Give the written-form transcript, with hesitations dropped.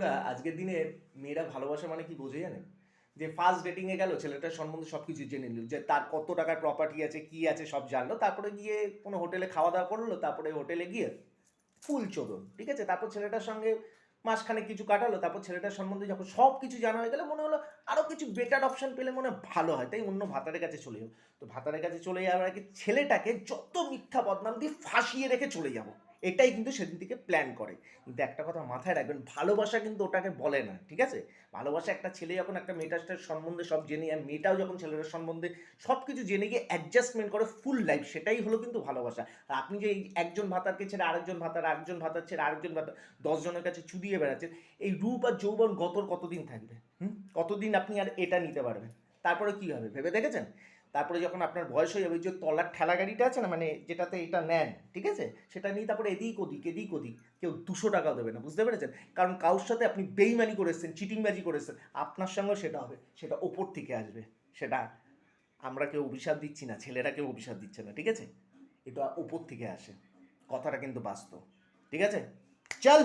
বন্ধুরা, আজকের দিনে মেয়েরা ভালোবাসা মানে কি বোঝে জানেন? যে ফার্স্ট ডেটিংয়ে গেল, ছেলেটার সম্বন্ধে সব কিছু জেনে নিল, যে তার কত টাকার প্রপার্টি আছে, কি আছে, সব জানলো। তারপরে গিয়ে কোনো হোটেলে খাওয়া দাওয়া করলো, তারপরে হোটেলে গিয়ে ফুল চোদন, ঠিক আছে। তারপর ছেলেটার সঙ্গে মাঝখানে কিছু কাটালো, তারপর ছেলেটার সম্বন্ধে যখন সব কিছু জানা হয়ে গেলে মনে হলো আরও কিছু বেটার অপশন পেলে মনে হয় ভালো হয়, তাই অন্য ভাতারের কাছে চলে যাবো। তো ভাতারের কাছে চলে যাওয়ার আগে ছেলেটাকে যত মিথ্যা বদনাম দিয়ে ফাঁসিয়ে রেখে চলে যাবো, এটাই কিন্তু সেদিন থেকে প্ল্যান করে। কিন্তু একটা কথা মাথায় রাখবেন, ভালোবাসা কিন্তু ওটাকে বলে না, ঠিক আছে। ভালোবাসা একটা ছেলে যখন একটা মেয়েটার সম্বন্ধে সব জেনে যায়, মেয়েটাও যখন ছেলেটার সম্বন্ধে সব কিছু জেনে গিয়ে অ্যাডজাস্টমেন্ট করে ফুল লাইফ, সেটাই হলো কিন্তু ভালোবাসা। আর আপনি যে এই একজন ভাতারকে ছেড়ে আরেকজন ভাতার, আরেকজন ভাতার ছেড়ে আরেকজন ভাতার, 10 জনের কাছে চুদিয়ে বেড়াচ্ছেন, এই রূপ আর যৌবন গতর কতদিন থাকবে? কতদিন আপনি আর এটা নিতে পারবেন? তারপরে কি হবে ভেবে দেখেছেন? তারপরে যখন আপনার বয়স হয়ে যাবে, ওই যে তলার ঠেলা গাড়িটা আছে না, মানে যেটাতে এটা নেন, ঠিক আছে, সেটা নিয়ে তারপরে এদিক ওদিক এদিক ওদিক, কেউ 200 টাকাও দেবে না, বুঝতে পেরেছেন? কারণ কারোর সাথে আপনি বেইমানি করেছেন, চিটিংবাজি করেছেন, আপনার সঙ্গেও সেটা হবে, সেটা ওপর থেকে আসবে। সেটা আমরা কেউ অভিশাপ দিচ্ছি না, ছেলেরা কেউ অভিশাপ দিচ্ছে না, ঠিক আছে। এটা ওপর থেকে আসে, কথাটা কিন্তু বাস্তব, ঠিক আছে। চল।